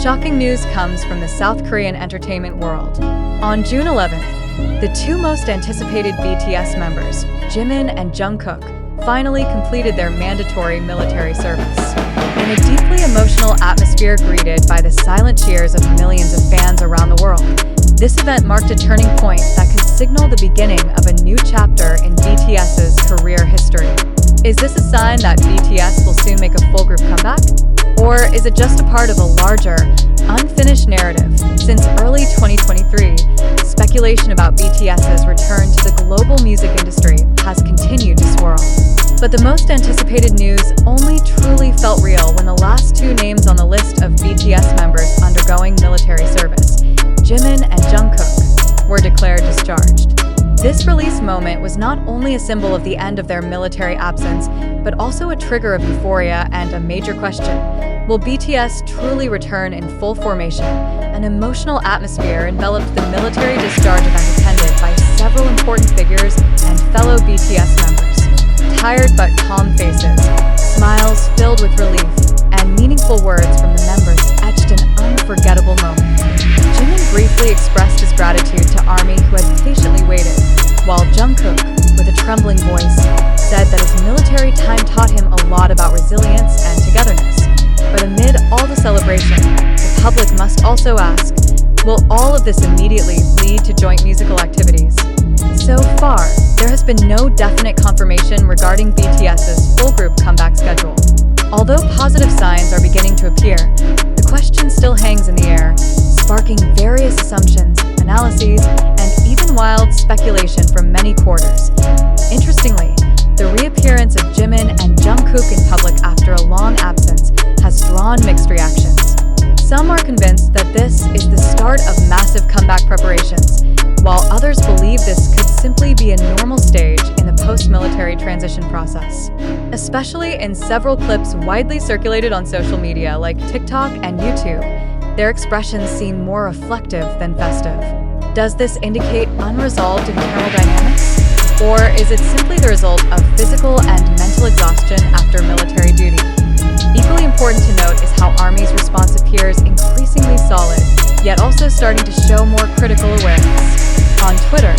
Shocking news comes from the South Korean entertainment world. On June 11th, the two most anticipated BTS members, Jimin and Jungkook, finally completed their mandatory military service. In a deeply emotional atmosphere greeted by the silent cheers of millions of fans around the world, this event marked a turning point that could signal the beginning of a new chapter in BTS's career history. Is this a sign that BTS will soon make a full group comeback? Or is it just a part of a larger, unfinished narrative? Since early 2023, speculation about BTS's return to the global music industry has continued to swirl. But the most anticipated news only truly felt real when the last two names on the list of BTS members undergoing military service, Jimin and Jungkook, were declared discharged. This release moment was not only a symbol of the end of their military absence, but also a trigger of euphoria and a major question. Will BTS truly return in full formation? An emotional atmosphere enveloped the military discharge event attended by several important figures and fellow BTS members. Tired but calm faces, smiles filled with relief, and meaningful words from the members etched an unforgettable moment. Jimin briefly expressed his gratitude to ARMY who had patiently waited, while Jungkook, with a trembling voice, said that his military time taught him a lot about resilience and togetherness. But amid all the celebration, the public must also ask, will all of this immediately lead to joint musical activities? So far, there has been no definite confirmation regarding BTS's full group comeback schedule. Although positive signs are beginning to appear, the question still hangs in the air, sparking various assumptions, analyses, and even wild speculation from many quarters. Interestingly, the reappearance of Jimin and Jungkook in public after a long absence has drawn mixed reactions. Some are convinced that this is the start of massive comeback preparations, while others believe this could simply be a normal stage in the post-military transition process. Especially in several clips widely circulated on social media like TikTok and YouTube, their expressions seem more reflective than festive. Does this indicate unresolved internal dynamics? Or is it simply the result of physical and mental exhaustion after military duty? Equally important to note is how ARMY's response appears increasingly solid, yet also starting to show more critical awareness. On Twitter,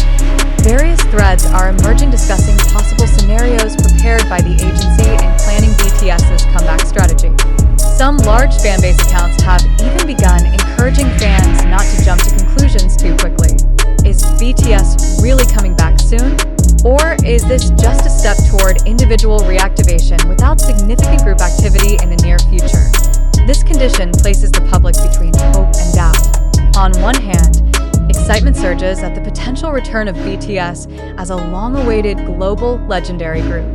various threads are emerging discussing possible scenarios prepared by the agency in planning BTS's comeback strategy. Some large fanbase accounts have even begun encouraging fans not to jump to conclusions too quickly. Is BTS really coming back soon? Or is this just a step toward individual reactivation without significant group activity in the near future? This condition places the public between hope and doubt. On one hand, excitement surges at the potential return of BTS as a long-awaited global legendary group.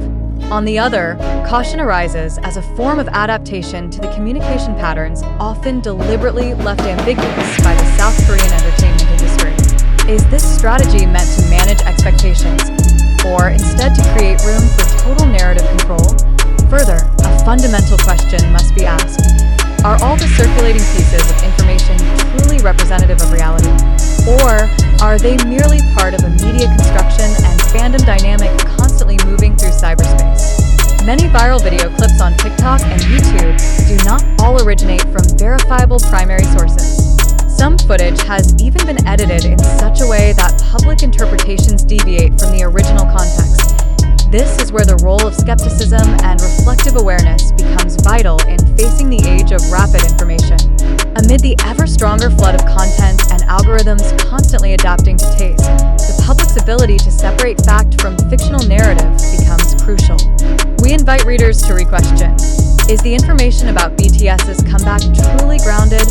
On the other, caution arises as a form of adaptation to the communication patterns often deliberately left ambiguous by the South Korean entertainment industry. Is this strategy meant to manage expectations, or instead to create room for total narrative control? Further, a fundamental question must be asked. Are all the circulating pieces of information truly representative of reality? Or are they merely part of a media construction and fandom dynamic constantly moving through cyberspace? Many viral video clips on TikTok and YouTube do not all originate from verifiable primary sources. Some footage has even been edited in such a way that public interpretations deviate from the original context. This is where the role of skepticism and reflective awareness becomes vital in facing the age of rapid information. Amid the ever-stronger flood of content and algorithms constantly adapting to taste, the public's ability to separate fact from fictional narrative becomes crucial. We invite readers to re-question: is the information about BTS's comeback truly grounded,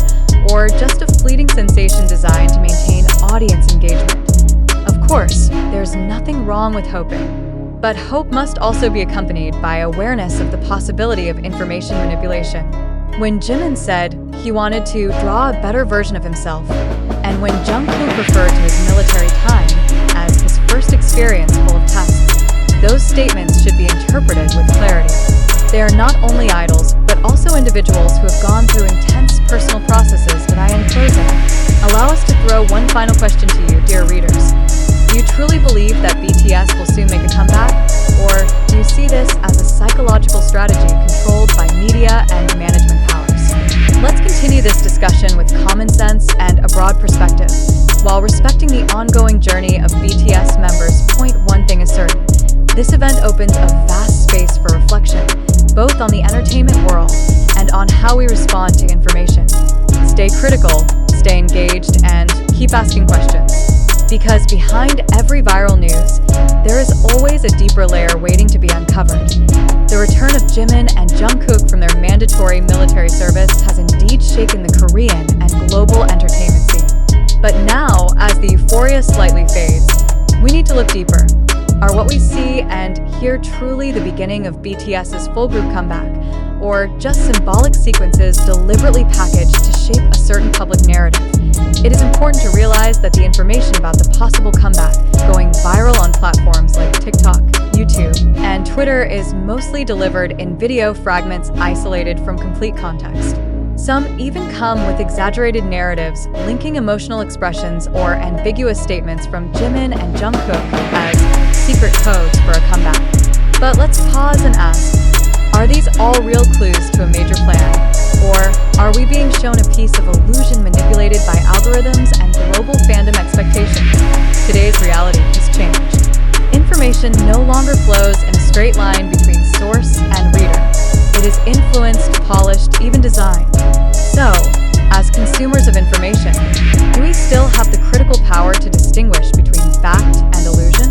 or just a fleeting sensation designed to maintain audience engagement? Of course, there's nothing wrong with hoping. But hope must also be accompanied by awareness of the possibility of information manipulation. When Jimin said he wanted to draw a better version of himself, and when Jungkook referred to his military time as his first experience full of tests, those statements should be interpreted with clarity. They are not only idols, but also individuals who have gone through intense personal processes that I am closing. Allow us to throw one final question to you, dear readers. Do you truly believe that BTS will soon make a comeback? Or do you see this as a psychological strategy controlled by media and management powers? Let's continue continue this discussion with common sense and a broad perspective, while respecting the ongoing journey of BTS members. One thing is certain: this event opens a vast space for reflection, both on the entertainment world and on how we respond to information. Stay critical, stay engaged, and keep asking questions. Because behind every viral news, there is always a deeper layer waiting to be uncovered. The return of Jimin and Jungkook from their mandatory military service has indeed shaken the Korean and global entertainment scene. But now, as the euphoria slightly fades, we need to look deeper. Are what we see and hear truly the beginning of BTS's full group comeback, or just symbolic sequences deliberately packaged to shape a certain public narrative? It is important to realize that the information about the possible comeback going viral on platforms like TikTok, YouTube, and Twitter is mostly delivered in video fragments isolated from complete context. Some even come with exaggerated narratives linking emotional expressions or ambiguous statements from Jimin and Jungkook as secret codes for a comeback. But let's pause and ask, are these all real clues to a major plan? Or are we being shown a piece of illusion manipulated by algorithms and global fandom expectations? Today's reality has changed. Information no longer flows in a straight line between source and reader. It is influenced, polished, even designed. So, as consumers of information, do we still have the critical power to distinguish between fact and illusion?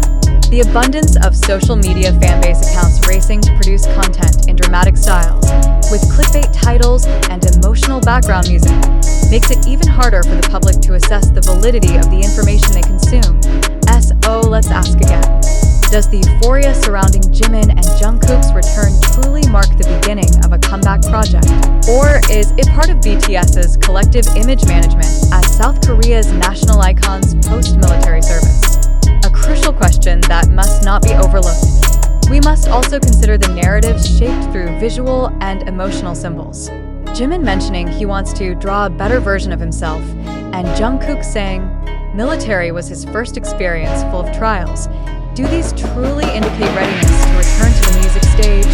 The abundance of social media fanbase accounts racing to produce content in dramatic styles, with clickbait titles and emotional background music, makes it even harder for the public to assess the validity of the information they consume. Let's ask again. Does the euphoria surrounding Jimin and Jungkook's return truly mark the beginning of a comeback project? Or is it part of BTS's collective image management as South Korea's national icons post-military service? A crucial question that must not be overlooked. We must also consider the narratives shaped through visual and emotional symbols. Jimin mentioning he wants to draw a better version of himself, and Jungkook saying military was his first experience full of trials. Do these truly indicate readiness to return to the music stage,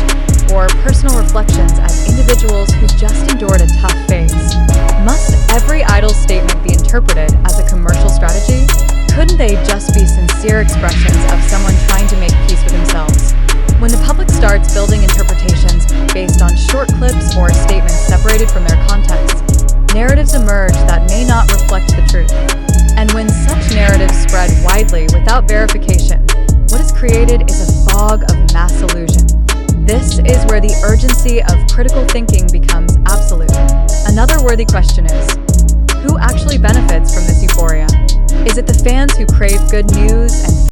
or personal reflections as individuals who just endured a tough phase? Must every idol statement be interpreted as a commercial strategy? Couldn't they just be sincere expressions of someone trying to make peace with themselves? When the public starts building interpretations based on short clips or statements separated from their context, narratives emerge that may not reflect the truth. And when such narratives spread widely without verification, what is created is a fog of mass illusion. This is where the urgency of critical thinking becomes absolute. Another worthy question is, who actually benefits from this euphoria? Is it the fans who crave good news and